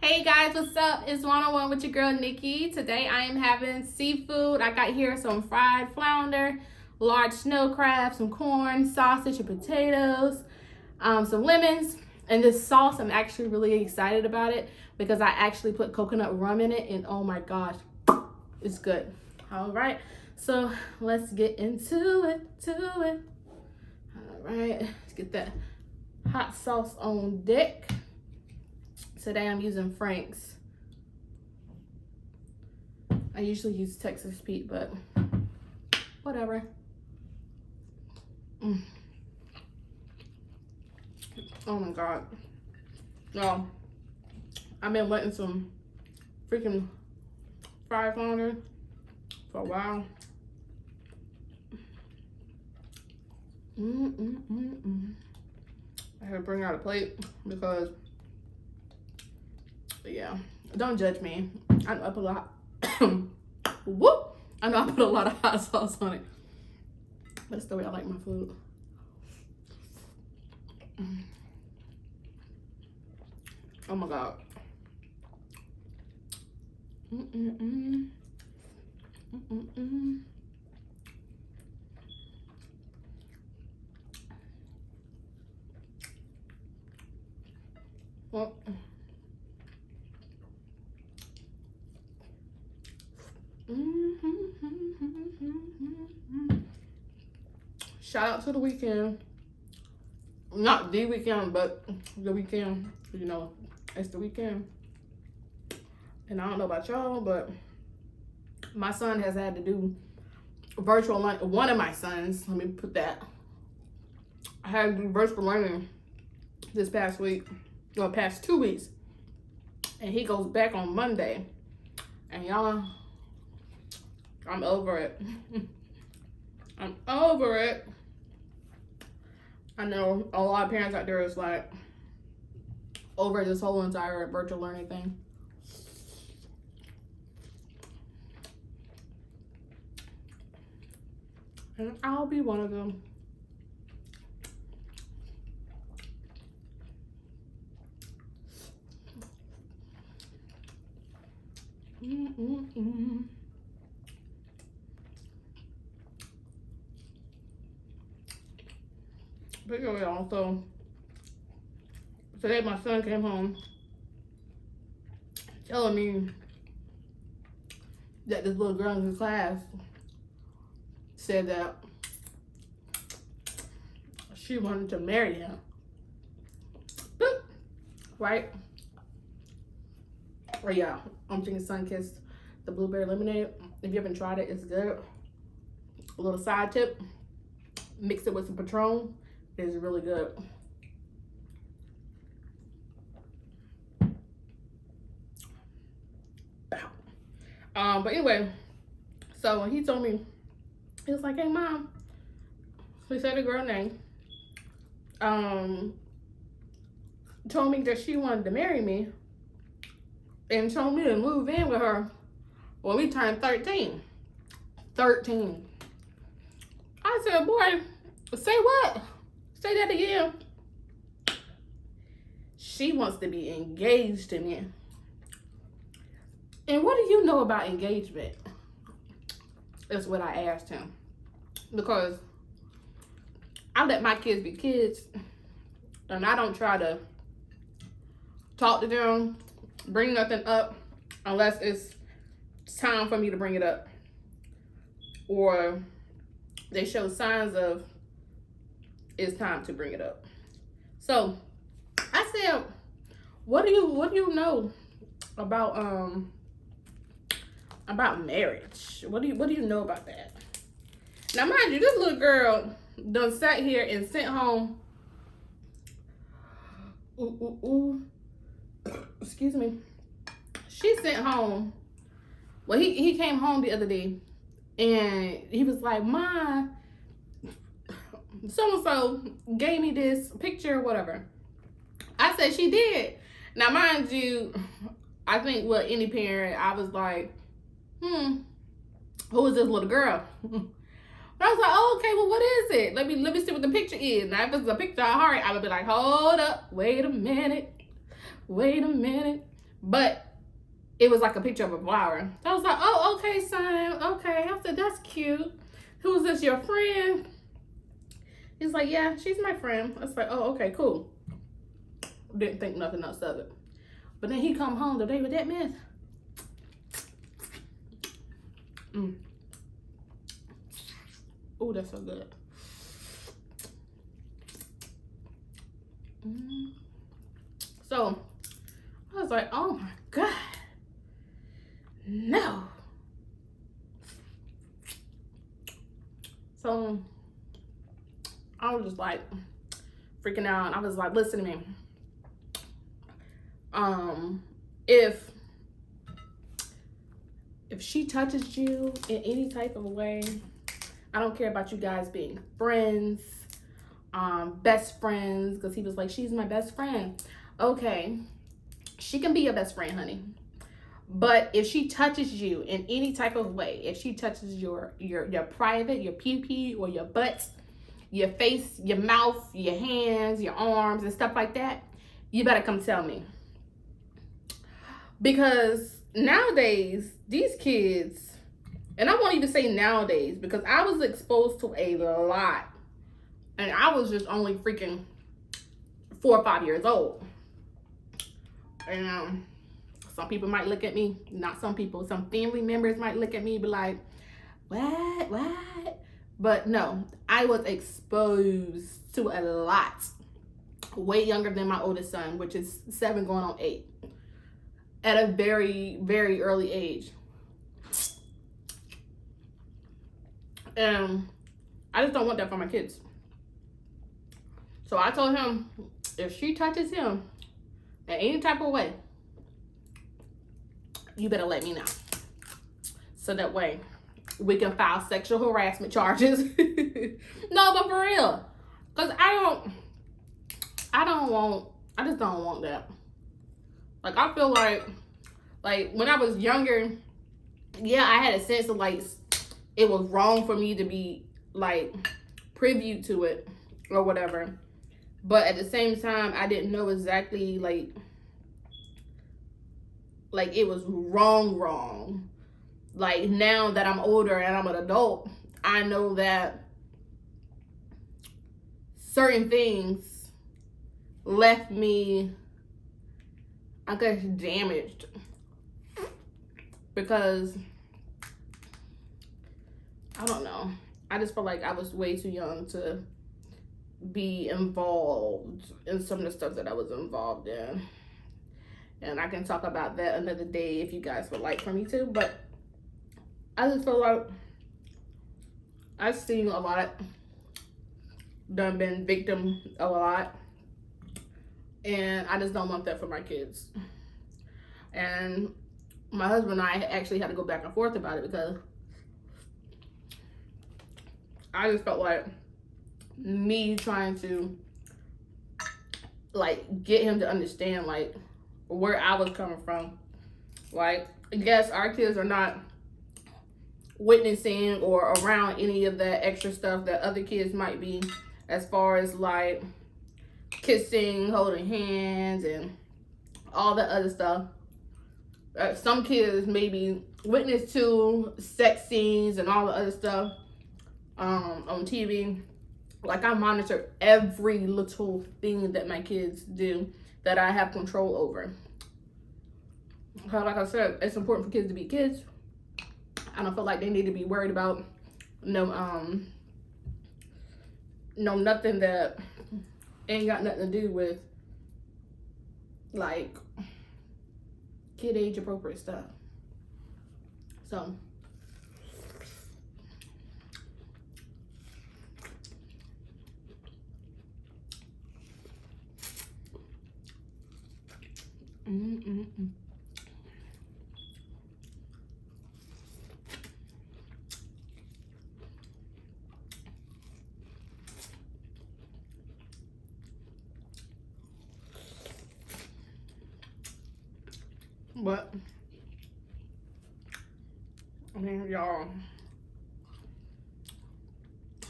Hey guys, what's up? It's one-on-one with your girl Nikki. Today I am having seafood. I got here some fried flounder, large snow crab, some corn, sausage and potatoes, some lemons, and this sauce. I'm actually really excited about it because I actually put coconut rum in it, and oh my gosh, it's good. All right, so let's get into it. All right, let's get that hot sauce on deck. Today I'm using Frank's. I usually use Texas Pete, but whatever. Oh my God. No, I've been wanting some freaking fried flounder for a while. I had to bring out a plate because, yeah, don't judge me. I know I put a lot. Whoop! I know I put a lot of hot sauce on it. That's the way I like my food. Oh my God. Well, shout out to the weekend. Not the weekend, but the weekend. You know, it's the weekend. And I don't know about y'all, but my son has had to do virtual learning. One of my sons, let me put that. I had to do virtual learning this past week, or past 2 weeks. And he goes back on Monday. And y'all, I'm over it. I'm over it. I know a lot of parents out there is like over this whole entire virtual learning thing. And I'll be one of them. But yeah, also today my son came home telling me that this little girl in his class said that she wanted to marry him. Boop. Right? Or yeah, I'm drinking Sunkissed, the blueberry lemonade. If you haven't tried it, it's good. A little side tip, mix it with some Patron. It's really good. But anyway, so when he told me, he was like, "Hey mom," he said the girl name, told me that she wanted to marry me and told me to move in with her when we turned 13. 13. I said, "Boy, say what? Say that again." She wants to be engaged to me. And what do you know about engagement? That's what I asked him. Because I let my kids be kids. And I don't try to talk to them, bring nothing up, unless it's time for me to bring it up. Or they show signs of it's time to bring it up. So I said, what do you know about marriage? What do you know about that? Now mind you, this little girl done sat here and sent home excuse me. She sent home, well, he came home the other day and he was like, "Ma, so-and-so gave me this picture," or whatever. I said, "She did." Now, mind you, I think what any parent, I was like, who is this little girl? I was like, "Oh, okay, well, what is it? Let me see what the picture is." Now, if it's a picture of heart, I would be like, "Hold up, wait a minute. but it was like a picture of a flower. So I was like, oh, okay, son, okay. I said, that's cute. Who's this, your friend? He's like, yeah, she's my friend. I was like, oh, okay, cool. Didn't think nothing else of it. But then he come home today with that mess. Oh, that's so good. So I was like, oh my God, no. So I was just like freaking out. I was like, listen to me. If she touches you in any type of way, I don't care about you guys being friends, best friends, because he was like, she's my best friend. Okay, she can be your best friend, honey. But if she touches you in any type of way, if she touches your private, your pee-pee or your butt, your face, your mouth, your hands, your arms and stuff like that, you better come tell me. Because nowadays, these kids, and I won't even say nowadays, because I was exposed to a lot. And I was just only freaking 4 or 5 years old. And some people might look at me, not some people, some family members might look at me and be like, what? But no, I was exposed to a lot. Way younger than my oldest son, which is 7 going on 8. At a very, very early age. And I just don't want that for my kids. So I told him, if she touches him in any type of way, you better let me know. So that way we can file sexual harassment charges. No, but for real. Because I just don't want that. Like, I feel like when I was younger, yeah, I had a sense of like, it was wrong for me to be like privy to it or whatever. But at the same time, I didn't know exactly like it was wrong. Like, now that I'm older and I'm an adult, I know that certain things left me, I guess, damaged. Because, I don't know. I just felt like I was way too young to be involved in some of the stuff that I was involved in. And I can talk about that another day if you guys would like for me to. But I just feel like I've seen a lot, done been victim of a lot. And I just don't want that for my kids. And my husband and I actually had to go back and forth about it, because I just felt like me trying to like get him to understand like where I was coming from. Like, yes, our kids are not witnessing or around any of that extra stuff that other kids might be, as far as like kissing, holding hands, and all that other stuff. Some kids maybe witness to sex scenes and all the other stuff on TV. Like, I monitor every little thing that my kids do that I have control over. Like I said, it's important for kids to be kids. I don't feel like they need to be worried about nothing that ain't got nothing to do with like kid age appropriate stuff. So But I mean, y'all,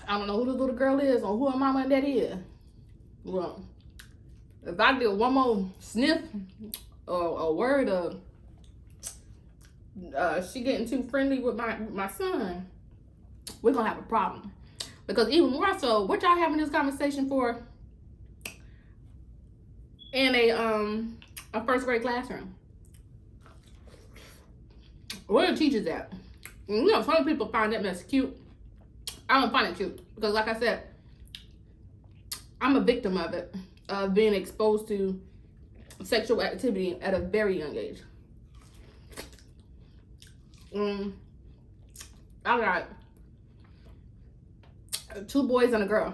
I don't know who this little girl is or who her mama and daddy is. Well, if I get one more sniff or a word of she getting too friendly with my son, we're gonna have a problem. Because even more so, what y'all having this conversation for in a first grade classroom? Where the teachers at? You know, some people find that mess cute. I don't find it cute because, like I said, I'm a victim of it, of being exposed to sexual activity at a very young age. I got 2 boys and a girl.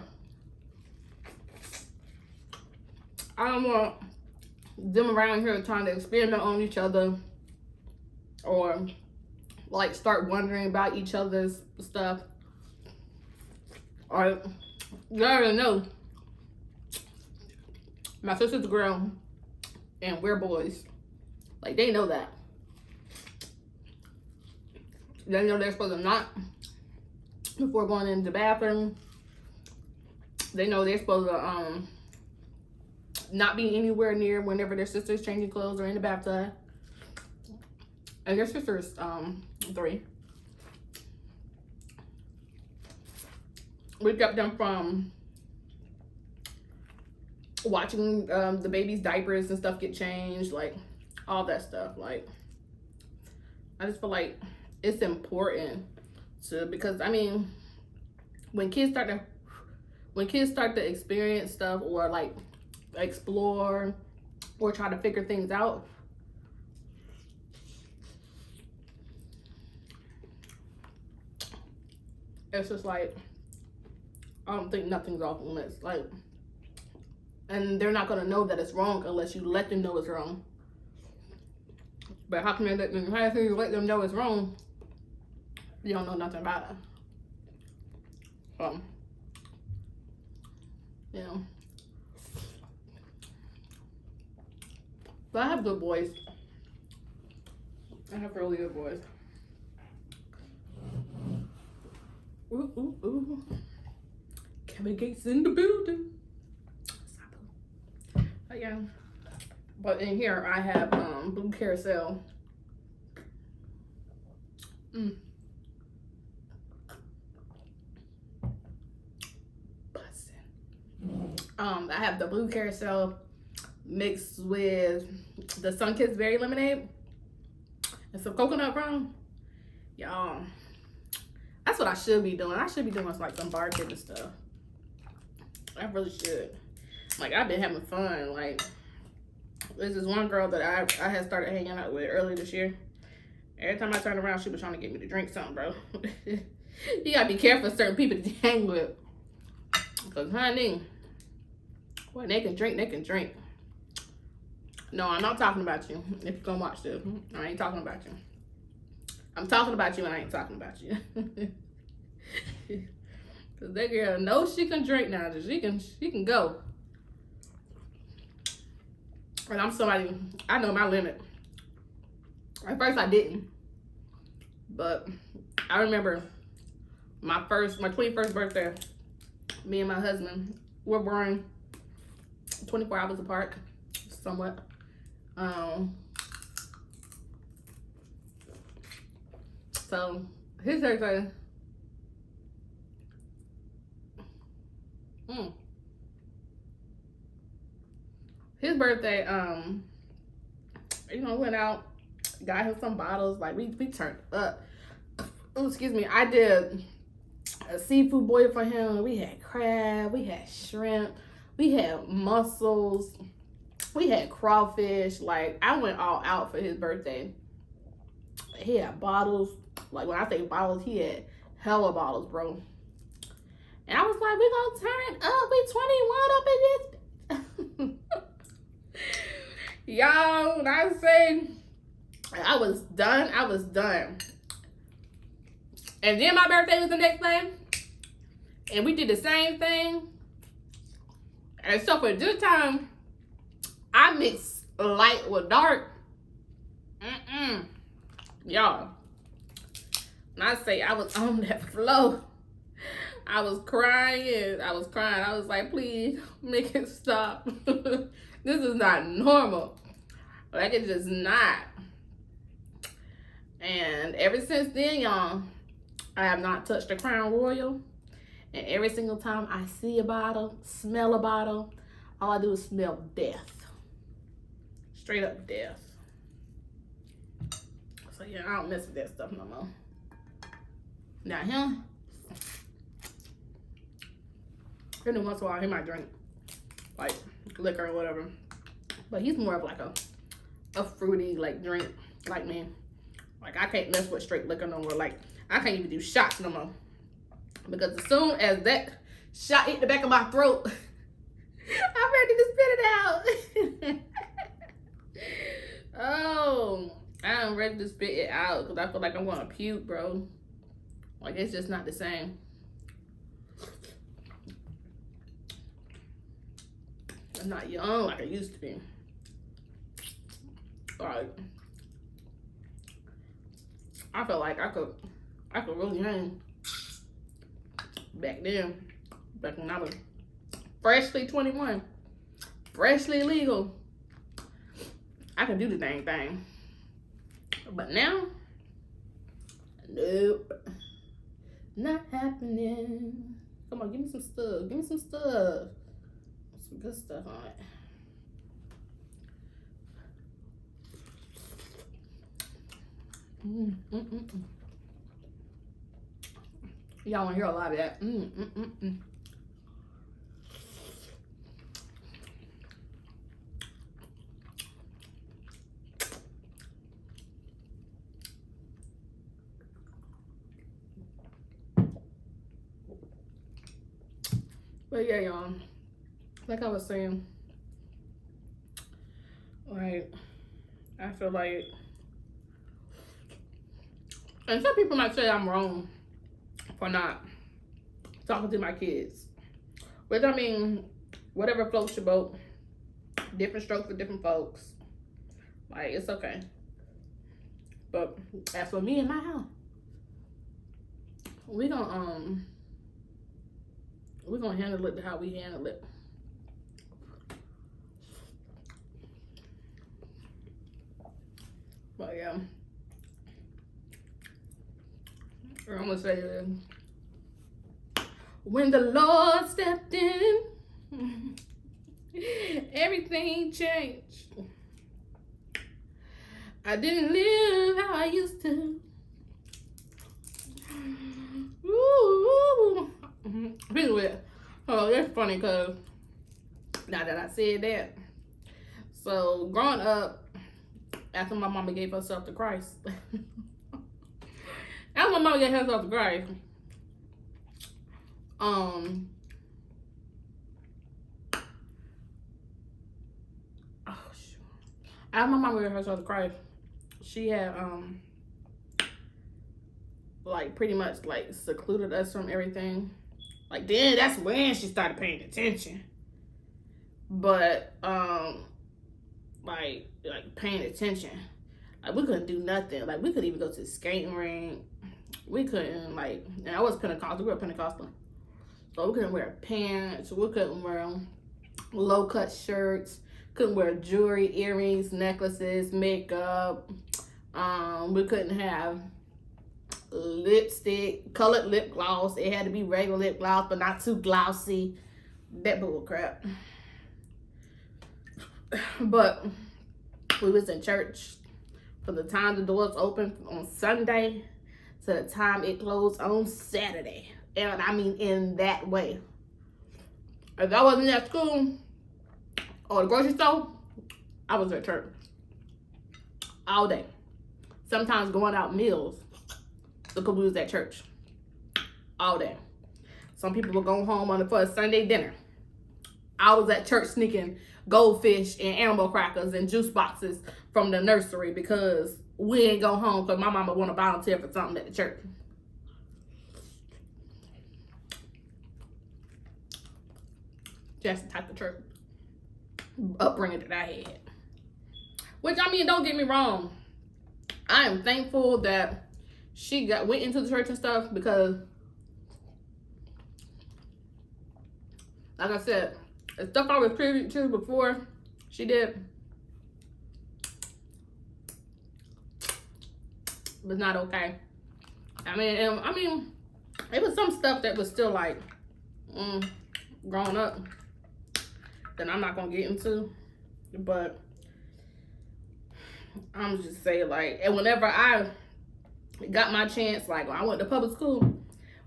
I don't want them around here trying to experiment on each other or like start wondering about each other's stuff. Or you already know my sister's a girl and we're boys. Like, they know that. They know they're supposed to knock before going into the bathroom. They know they're supposed to not be anywhere near whenever their sister's changing clothes or in the bathtub. And their sister's 3. We kept them from watching the baby's diapers and stuff get changed, like all that stuff. Like, I just feel like it's important to, because I mean, when kids start to experience stuff or like explore or try to figure things out, it's just like, I don't think nothing's off limits. Like, and they're not gonna know that it's wrong unless you let them know it's wrong. But how can you let them know it's wrong? You don't know nothing about it. You know. But I have good boys. I have really good boys. Ooh, ooh, ooh. Kevin Gates in the building. But yeah. But in here I have blue carousel. I have the blue carousel mixed with the Sunkist berry lemonade and some coconut rum. Y'all, that's what I should be doing. I should be doing like some bartending stuff. I really should. Like, I've been having fun. Like, this is one girl that I had started hanging out with earlier this year. Every time I turn around, she was trying to get me to drink something, bro. You gotta be careful of certain people to hang with. Because, honey, when they can drink, they can drink. No, I'm not talking about you. If you're gonna watch this, I ain't talking about you. I'm talking about you and I ain't talking about you. Cause that girl knows she can drink now. She can go. And I'm somebody, I know my limit. At first I didn't. But I remember my 21st birthday, me and my husband were born 24 hours apart, somewhat. So his birthday, you know, went out, got him some bottles. Like, we turned up. Oh, excuse me. I did a seafood boil for him. We had crab, we had shrimp, we had mussels, we had crawfish. Like, I went all out for his birthday. He had bottles. Like, when I say bottles, he had hella bottles, bro. And I was like, we gonna turn up. We 21 up in this. Y'all, when I say I was done. And then my birthday was the next day. And we did the same thing. And so for this time, I mixed light with dark. Y'all, when I say I was on that flow, I was crying. I was like, please make it stop. This is not normal. Like, it's just not. And ever since then, y'all, I have not touched a Crown Royal. And every single time I see a bottle, smell a bottle, all I do is smell death. Straight up death. So yeah, I don't mess with that stuff no more. Now him, every once in a while he might drink like liquor or whatever. But he's more of like a fruity like drink like me. Like I can't mess with straight liquor no more. Like I can't even do shots no more. Because as soon as that shot hit the back of my throat, I'm ready to spit it out. Oh, I'm ready to spit it out because I feel like I'm gonna puke, bro. Like it's just not the same. I'm not young like I used to be. Like I feel like I could really hang back then, back when I was freshly 21, freshly legal. I can do the dang thing. But now, nope, not happening. Come on, give me some stuff. Give me some stuff. Some good stuff on it. Y'all want to hear a lot of that. But yeah, y'all, like I was saying, like, I feel like, and some people might say I'm wrong for not talking to my kids. Which, I mean, whatever floats your boat, different strokes for different folks. Like, it's okay. But as for me and my house, we're gonna handle it how we handle it. But yeah, I'm gonna say this. When the Lord stepped in, everything changed. I didn't live how I used to. Ooh. Anyway, oh, that's funny because now that I said that, so growing up, after my mama gave herself to Christ, after my mama gave herself to Christ, oh shoot, after my mama gave herself to Christ, she had like pretty much like secluded us from everything. Like then that's when she started paying attention. But like paying attention. Like we couldn't do nothing. Like we couldn't even go to the skating rink. We couldn't like, and I was Pentecostal, we were Pentecostal. So we couldn't wear pants, we couldn't wear low cut shirts, couldn't wear jewelry, earrings, necklaces, makeup. We couldn't have lipstick, colored lip gloss. It had to be regular lip gloss, but not too glossy. That bull crap. But we was in church from the time the doors opened on Sunday to the time it closed on Saturday. And I mean in that way. If I wasn't at school or the grocery store, I was at church all day. Sometimes going out meals because we was at church all day. Some people would go home for a Sunday dinner. I was at church sneaking goldfish and animal crackers and juice boxes from the nursery because we ain't go home because my mama want to volunteer for something at the church. That's the type of church upbringing that I had. Which, I mean, don't get me wrong. I am thankful that she went into the church and stuff because, like I said, the stuff I was privy to before she did, was not okay. I mean, it was some stuff that was still like growing up that I'm not gonna get into, but I'm just saying, like, and whenever I got my chance, like when I went to public school,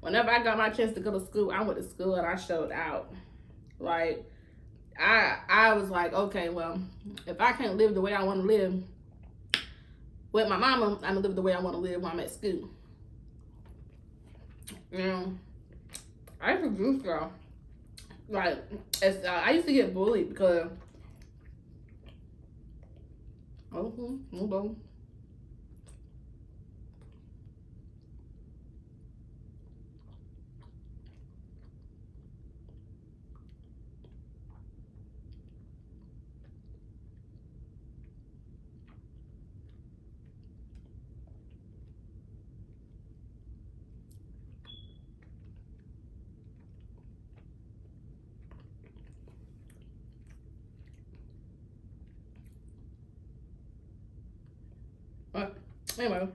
whenever I got my chance to go to school, I went to school and I showed out. Like, I was like, okay, well, if I can't live the way I want to live with my mama, I'm gonna live the way I want to live when I'm at school. You know, I used to juice girl. Like, I used to get bullied because hold on. But anyway,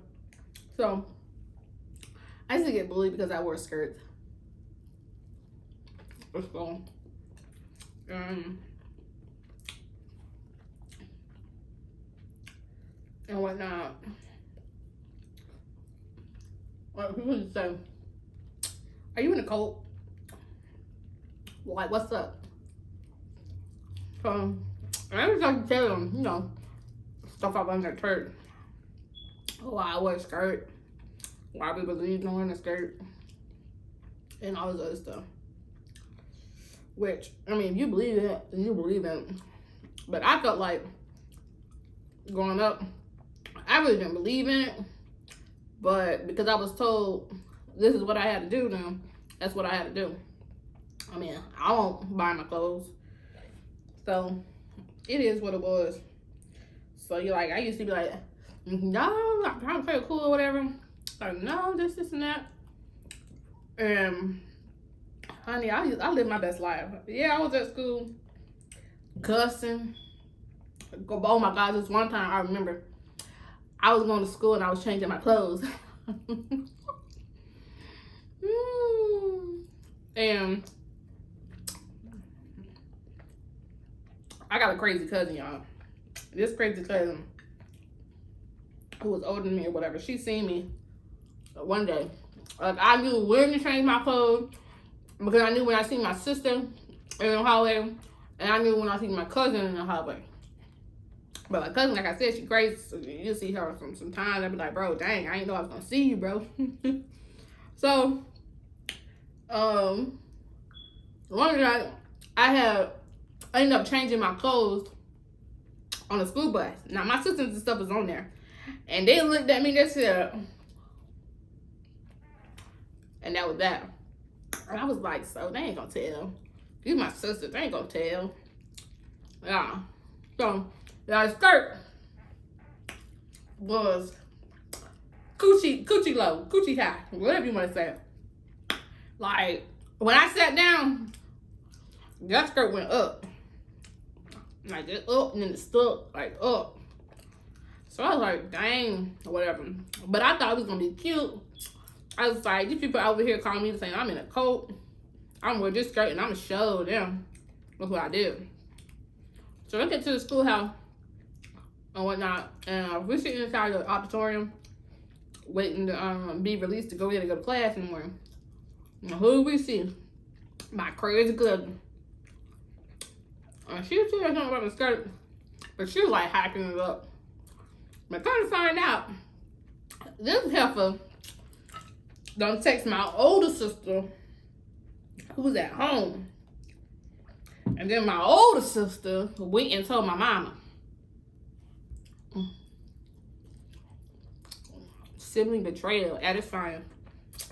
so I used to get bullied because I wore skirts. So, and whatnot. What people would say, are you in a cult? Like, what's up? So, I was like to tell them, you know, stuff I learned at church. Why I wear a skirt, why we believe in wearing a skirt, and all this other stuff. Which, I mean, if you believe it, then you believe it. But I felt like, growing up, I really didn't believe in it. But because I was told this is what I had to do now, that's what I had to do. I mean, I don't buy my clothes. So, it is what it was. So, you're like, I used to be like, no, I'm trying to play cool or whatever. Like, no, this, and that. And, honey, I lived my best life. Yeah, I was at school cussing. Oh my God, this one time I remember I was going to school and I was changing my clothes. And I got a crazy cousin, y'all. This crazy cousin who was older than me or whatever, she seen me one day. Like, I knew when to change my clothes because I knew when I seen my sister in the hallway, and I knew when I seen my cousin in the hallway. But my cousin, like I said, she crazy, so you'll see her sometimes. I'll be like, bro, dang, I didn't know I was gonna see you, bro. So, one night, I ended up changing my clothes on the school bus. Now, my sisters and stuff was on there. And they looked at me, they said, and that was that. And I was like, so they ain't gonna tell. You my sister, they ain't gonna tell. Yeah. So, the skirt was coochie low, coochie high, whatever you want to say. Like, when I sat down, that skirt went up. Like, it up, and then it stuck, like, up. So I was like, dang, or whatever. But I thought it was going to be cute. I was like, these people over here calling me saying I'm in a coat. I'm wearing this skirt, and I'm going to show them. That's what I did. So I get to the schoolhouse and whatnot, and we're sitting inside the auditorium waiting to be released to go in and go to class anymore. And who do we see? My crazy cousin. She was talking about the skirt, but she was like hyping it up. But come to find out, this heifer done text my older sister who's at home. And then my older sister went and told my mama. Sibling betrayal at its finest.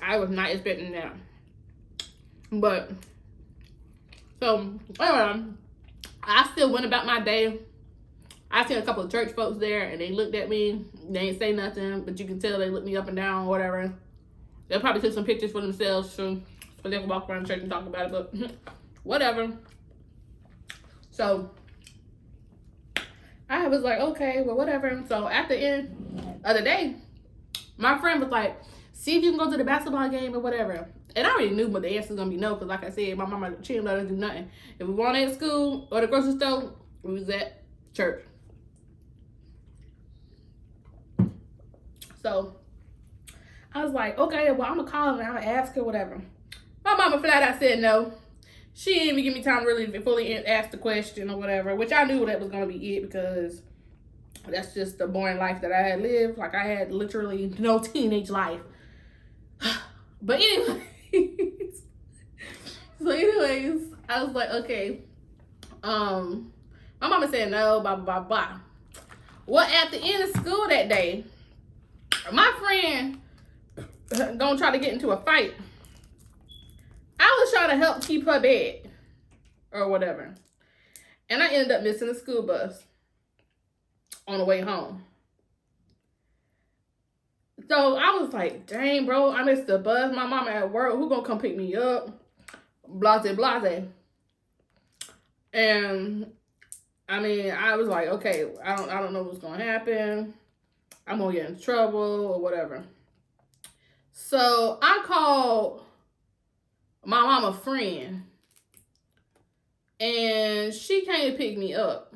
I was not expecting that. But, so, I still went about my day. I seen a couple of church folks there, and they looked at me. They ain't say nothing, but you can tell they looked me up and down or whatever. They probably took some pictures for themselves, so they can walk around church and talk about it, but whatever. So, I was like, okay, well, whatever. So, at the end of the day, My friend was like, see if you can go to the basketball game or whatever. And I already knew what the answer was going to be no, because like I said, my mama, she didn't let us do nothing. If we weren't at school or the grocery store, we was at church. So I was like, okay, well, I'm going to call her and I'm going to ask her whatever. My mama flat out said no. She didn't even give me time to really fully ask the question or whatever, which I knew that was going to be it, because that's just the boring life that I had lived. Like, I had literally no teenage life. But anyways, I was like, okay. My mama said no, blah, blah, blah, blah. Well, at the end of school that day, my friend gonna try to get into a fight. I was trying to help keep her bed or whatever. And I ended up missing the school bus on the way home. So I was like, dang, bro, I missed the bus. My mama at work. Who gonna come pick me up? Blase, blase. And I mean, I was like, okay, I don't know what's gonna happen. I'm gonna get in trouble or whatever. So I called my mama friend, and she came to pick me up.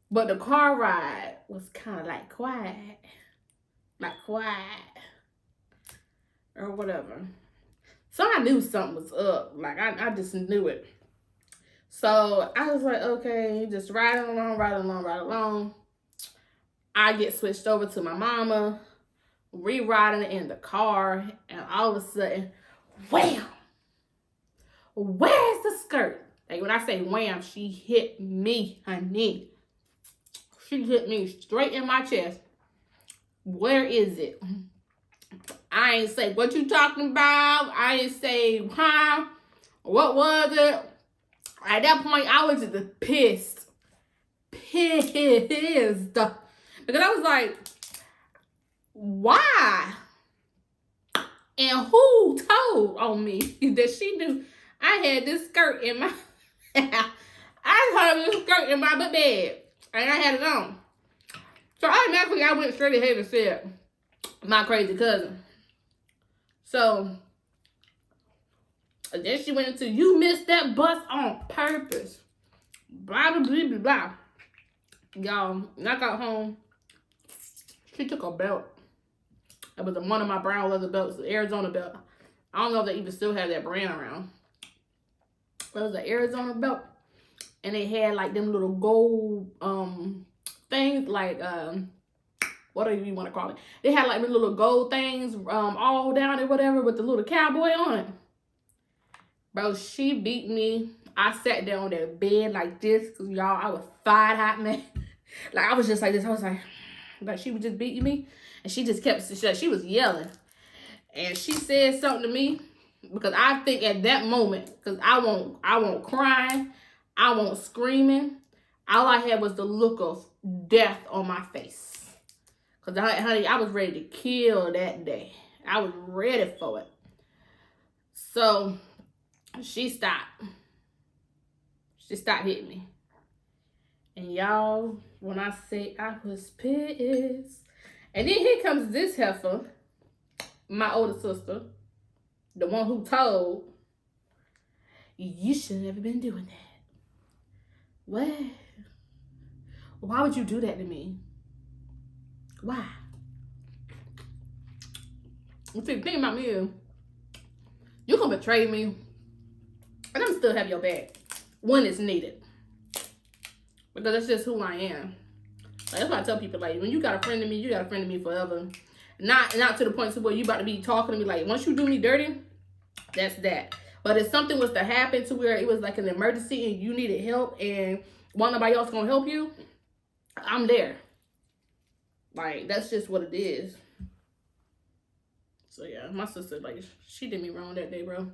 But the car ride was kind of like quiet. Like quiet. Or whatever. So I knew something was up. Like, I just knew it. So I was like, okay, just riding along. I get switched over to my mama, re-riding in the car, and all of a sudden, wham! Where's the skirt? Like, when I say wham, she hit me, honey. She hit me straight in my chest. Where is it? I ain't say, what you talking about? I ain't say, huh? What was it? At that point, I was just pissed. Because I was like, why? And who told on me that she knew I had this skirt in my... I had this skirt in my bed. And I had it on. So automatically, I went straight ahead and said, my crazy cousin. So, then she went into, you missed that bus on purpose. Blah, blah, blah, blah, blah. Y'all, when I got home, she took a belt. It was one of my brown leather belts, the Arizona belt. I don't know if they even still have that brand around. But it was an Arizona belt. And they had like them little gold things, like what do you want to call it? They had like little gold things all down or whatever with the little cowboy on it. Bro, she beat me. I sat down on that bed like this, because y'all, I was fired hot, man. Like, I was just like this. I was like she was just beating me. And she just kept, she was yelling. And she said something to me, because I think at that moment, because I won't crying, I won't screaming. All I had was the look of death on my face. Because, honey, I was ready to kill that day. I was ready for it. So, she stopped. She stopped hitting me. And y'all, when I say I was pissed. And then here comes this heifer, my older sister, the one who told, you should have never been doing that. What? Why would you do that to me? Why? See, the thing about me is, you can betray me, and I'm still have your back when it's needed. Because that's just who I am. Like, that's why I tell people, like, when you got a friend of me, you got a friend of me forever. Not to the point to where you about to be talking to me, like, once you do me dirty, that's that. But if something was to happen to where it was like an emergency and you needed help and nobody else gonna help you, I'm there. Like, that's just what it is. So, yeah, my sister, like, she did me wrong that day, bro.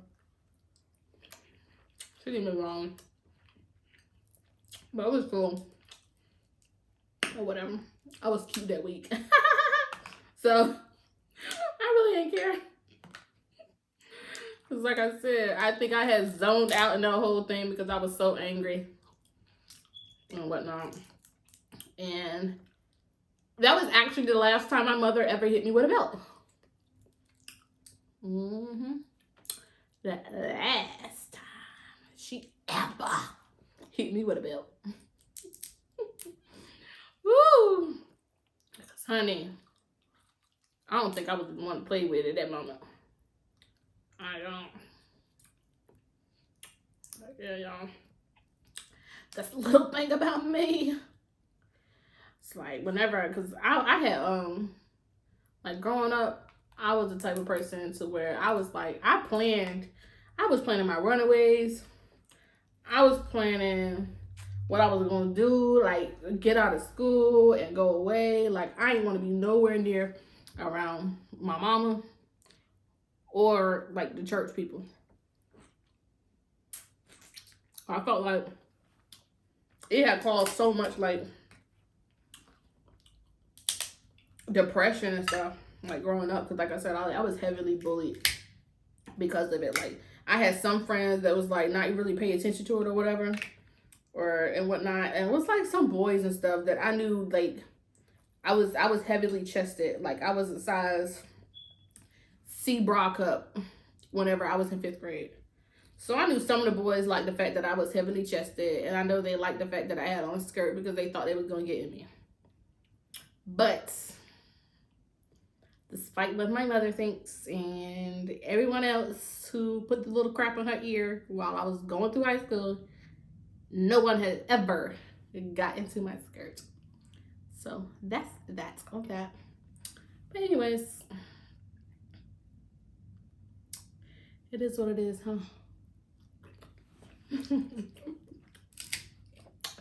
She did me wrong. But it was cool. Or whatever. I was cute that week. So, I really didn't care. Because like I said, I think I had zoned out in the whole thing because I was so angry and whatnot. And That was actually the last time my mother ever hit me with a belt. The last time she ever hit me with a belt. Woo! Because, honey, I don't think I was the one to play with at that moment. I don't. Yeah, y'all. That's the little thing about me. It's like whenever, because I had, like growing up, I was the type of person to where I was like, I was planning my runaways. I was planning what I was going to do, like get out of school and go away. Like I didn't want to be nowhere near around my mama or like the church people. I felt like it had caused so much like depression and stuff, like growing up, because like I said, I was heavily bullied because of it. Like I had some friends that was like not really paying attention to it or whatever, or and whatnot, and it was like some boys and stuff that I knew. Like I was heavily chested. Like I was a size C bra cup whenever I was in 5th grade. So I knew some of the boys liked the fact that I was heavily chested, and I know they liked the fact that I had on a skirt because they thought they was gonna get in me. But despite what my mother thinks and everyone else who put the little crap in her ear while I was going through high school, no one had ever got into my skirt. So that's on that. But anyways, it is what it is, huh?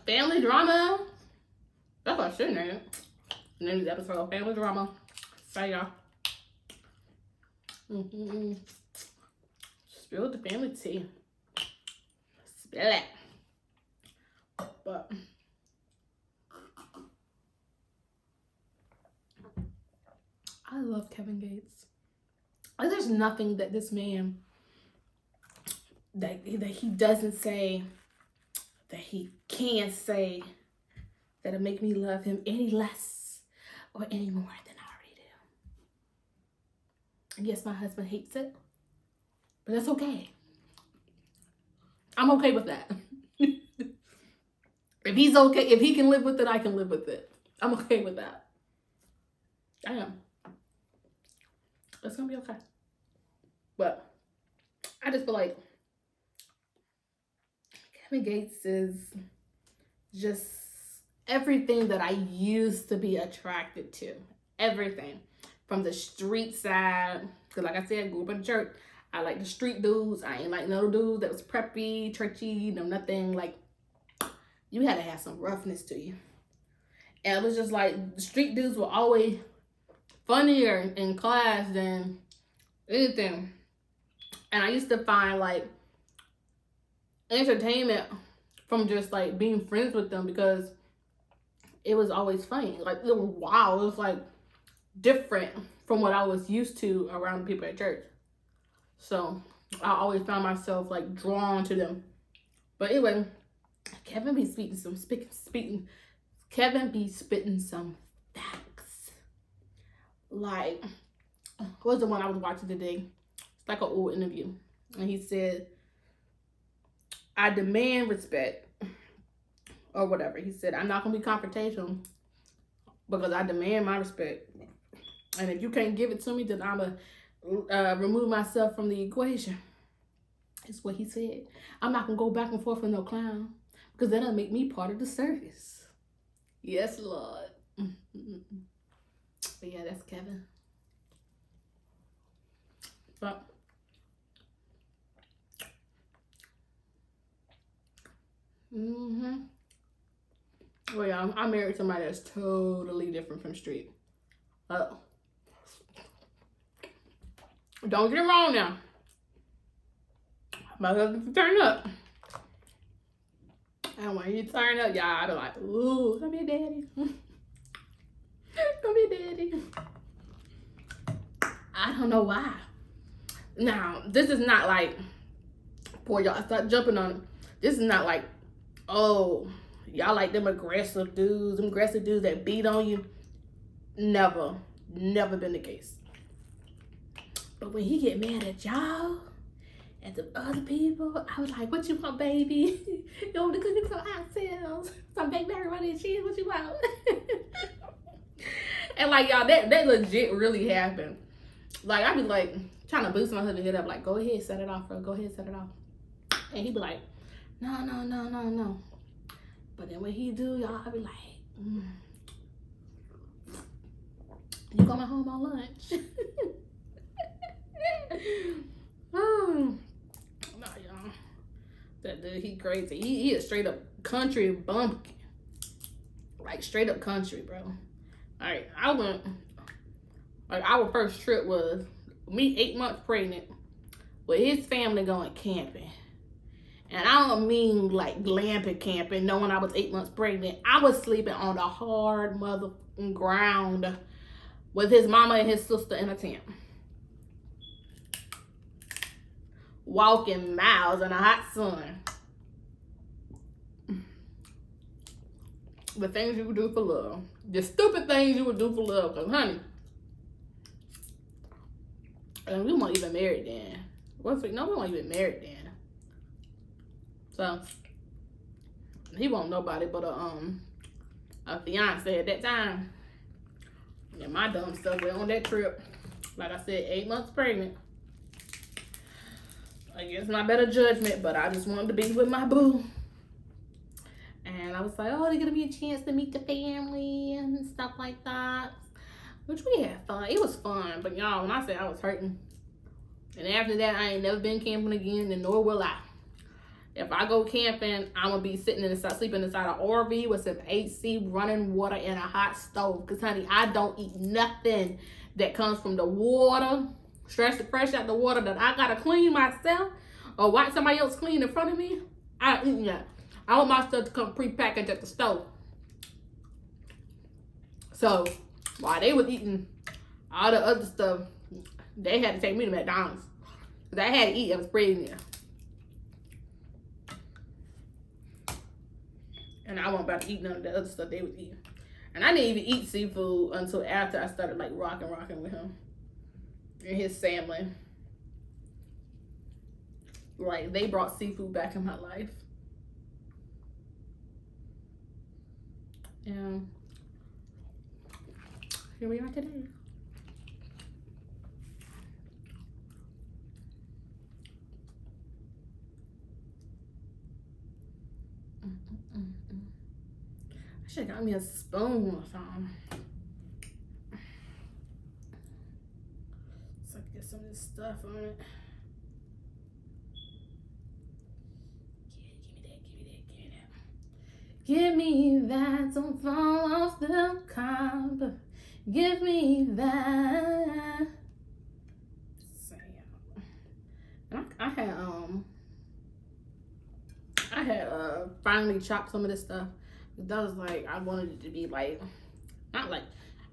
Family drama. That's what I should name it. Name this episode Family Drama. Sorry, y'all. Spill the family tea. Spill it. But I love Kevin Gates. Like, there's nothing that this man that he doesn't say, that he can't say, that'll make me love him any less or any more than I already do. Yes, my husband hates it, but that's okay. I'm okay with that. If he's okay, if he can live with it, I can live with it. I'm okay with that. I am. It's gonna be okay. But I just feel like Kevin Gates is just everything that I used to be attracted to. Everything. From the street side. Because like I said, I grew up in the church. I like the street dudes. I ain't like no dudes that was preppy, churchy, no nothing. Like, you had to have some roughness to you. And it was just like, the street dudes were always funnier in class than anything. And I used to find like entertainment from just like being friends with them because it was always funny. Like, it was wild. It was like different from what I was used to around people at church. So I always found myself like drawn to them. But anyway, Kevin be spitting some facts. Like, what was the one I was watching today? It's like an old interview. And he said, I demand respect. Or whatever. He said, I'm not going to be confrontational because I demand my respect. And if you can't give it to me, then I'm going to remove myself from the equation. That's what he said. I'm not going to go back and forth with no clown because that'll make me part of the circus. Yes, Lord. But yeah, that's Kevin. But well, yeah, I married somebody that's totally different from street. Don't get it wrong now. My husband turn up. And when you turn up, y'all, I be like, ooh, come here, daddy. Come here, daddy. I don't know why. Now, this is not like, boy, y'all start jumping on it. This is not like, oh, y'all like them aggressive dudes that beat on you. Never been the case. But when he get mad at y'all and the other people, I was like, what you want, baby? You want to cook me some oxtails, some baked macaroni and cheese? What you want? And like, y'all, that legit really happened. Like, I be like trying to boost my husband head up, like, go ahead, set it off, bro. Go ahead, set it off. And he be like, no. But then when he do, y'all, I be like, you coming home on lunch? Oh, nah, y'all. That dude, he crazy. He a straight up country bumpkin. Like, straight up country, bro. Alright, I went, like, our first trip was me 8 months pregnant with his family going camping. And I don't mean like glamping camping, knowing I was 8 months pregnant. I was sleeping on the hard mother ground with his mama and his sister in a tent. Walking miles in a hot sun. The things you would do for love. The stupid things you would do for love. Because, honey, and we weren't even married then. No, we weren't even married then. So, he won't nobody but a fiance at that time. And my dumb stuff went on that trip. Like I said, 8 months pregnant. I guess my better judgment, but I just wanted to be with my boo. And I was like, oh, there's gonna be a chance to meet the family and stuff like that. Which we had fun. It was fun. But y'all, when I said I was hurting, and after that, I ain't never been camping again, and nor will I. If I go camping, I'm gonna be sleeping inside an RV with some AC, running water, and a hot stove. Cause honey, I don't eat nothing that comes from the water, fresh out the water that I gotta clean myself, or watch somebody else clean in front of me. I don't eat that. I want my stuff to come pre-packaged at the stove. So while they was eating all the other stuff, they had to take me to McDonald's. Cause I had to eat. I was pregnant. And I wasn't about to eat none of the other stuff they was eating. And I didn't even eat seafood until after I started like rocking with him and his family. Like, they brought seafood back in my life. And here we are today. I should have got me a spoon or something. So I can get some of this stuff on it. Give me that, don't fall off the cob. Give me that. I had finally chopped some of this stuff. That was like, I wanted it to be like, not like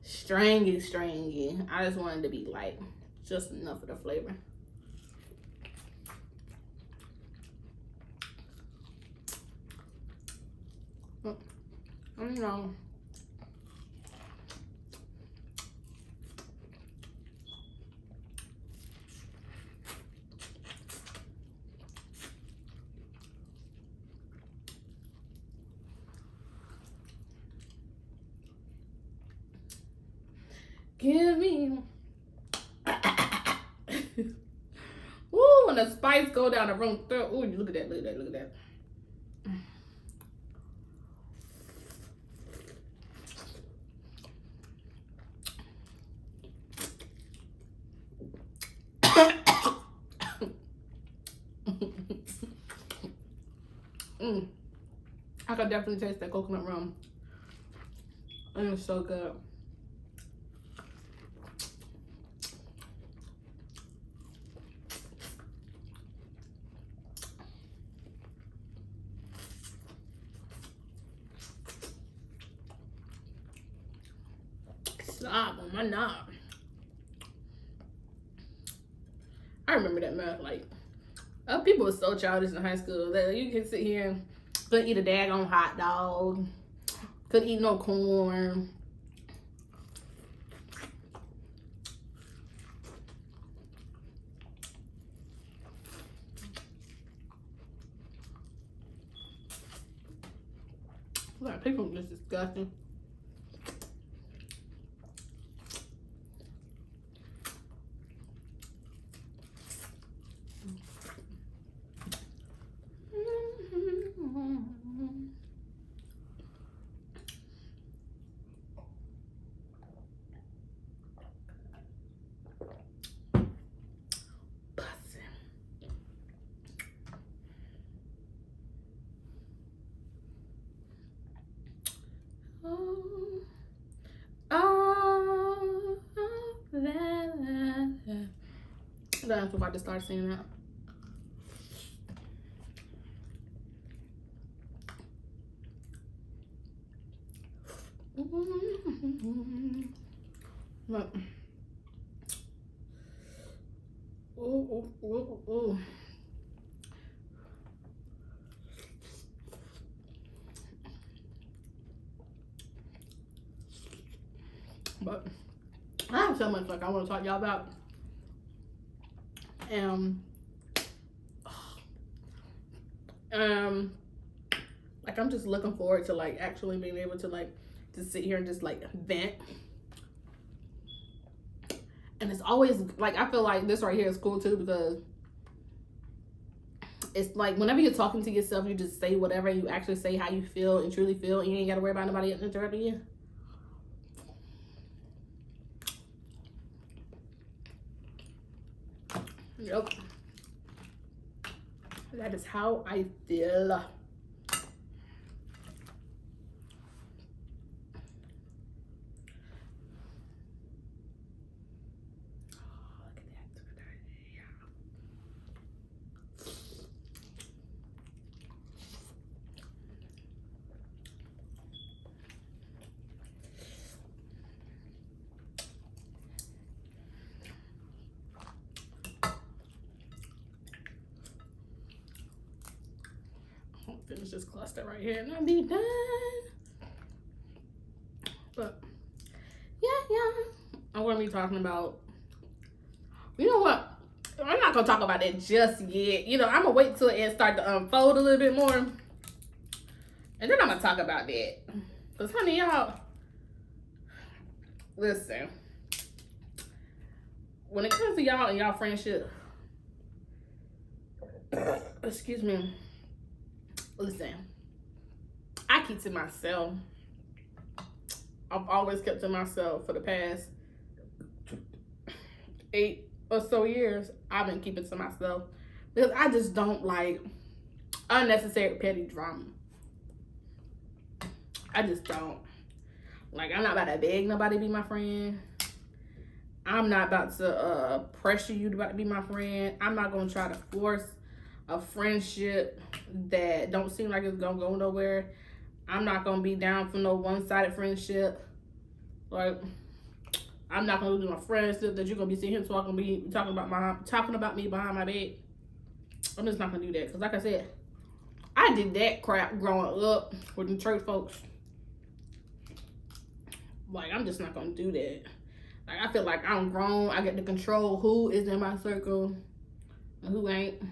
stringy. I just wanted it to be like just enough of the flavor. You know, give me. Ooh, when the spice go down the wrong throat. Ooh, look at that, look at that. I could definitely taste that coconut rum. It is so good. Stop on my knob. I remember that, man. Like, people were so childish in high school that you can sit here and couldn't eat a daggone hot dog, couldn't eat no corn, Like, people are just disgusting. That's about to start singing that. But, ooh. But I have so much like I want to talk to y'all about. Like I'm just looking forward to like actually being able to like just sit here and just like vent. And it's always like I feel like this right here is cool too, because it's like whenever you're talking to yourself, you just say whatever, you actually say how you feel and truly feel, and you ain't gotta worry about nobody else interrupting you. Yep. That is how I feel. Finish this cluster right here and I'll be done. But yeah, I'm gonna be talking about, you know what, I'm not gonna talk about that just yet. You know, I'm gonna wait till it start to unfold a little bit more, and then I'm gonna talk about that. Because honey, y'all, listen, when it comes to y'all and y'all friendship, excuse me, listen, I keep to myself. I've always kept to myself for the past 8 or so years. I've been keeping to myself because I just don't like unnecessary petty drama. I just don't. Like, I'm not about to beg nobody to be my friend. I'm not about to pressure you to be my friend. I'm not gonna try to force a friendship that don't seem like it's gonna go nowhere. I'm not gonna be down for no one-sided friendship. Like, I'm not gonna lose my friendship that you're gonna be sitting here talking about me behind my back. I'm just not gonna do that, because like I said, I did that crap growing up with the church folks. Like, I'm just not gonna do that. Like, I feel like I'm grown. I get to control who is in my circle and who ain't.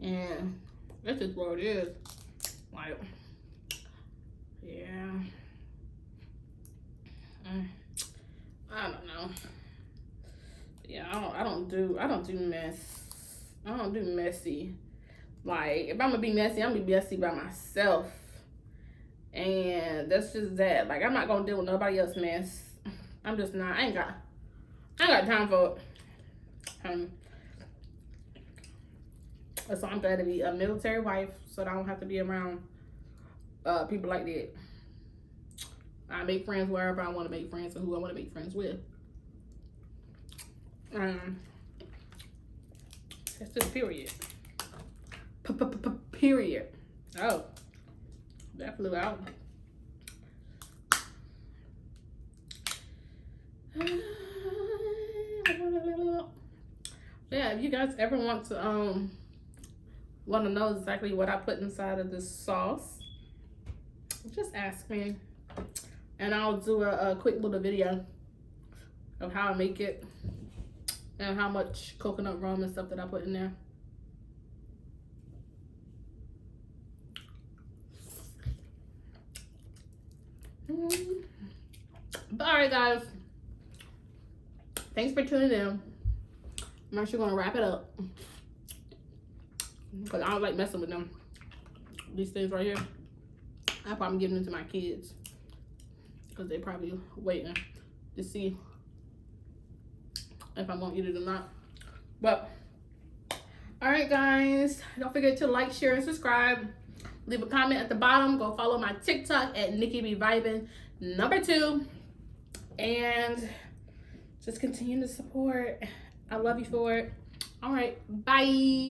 And that's just what it is. Like, yeah. I don't know. Yeah, I don't do mess. I don't do messy. Like, if I'm gonna be messy, I'm gonna be messy by myself. And that's just that. Like, I'm not gonna deal with nobody else's mess. I'm just not. I ain't got time for it. So I'm glad to be a military wife, so that I don't have to be around people like that. I make friends wherever I want to make friends and who I want to make friends with. That's just period. Period. Oh, that flew out. Yeah, if you guys ever want to know exactly what I put inside of this sauce, just ask me, and I'll do a quick little video of how I make it and how much coconut rum and stuff that I put in there. But all right, guys. Thanks for tuning in. I'm actually gonna wrap it up because I don't like messing with them. These things right here, I probably give them to my kids because they probably waiting to see if I'm gonna eat it or not. But all right, guys, don't forget to like, share, and subscribe. Leave a comment at the bottom. Go follow my TikTok at Nikki Be Vibin' #2, and just continue to support. I love you for it. All right, bye.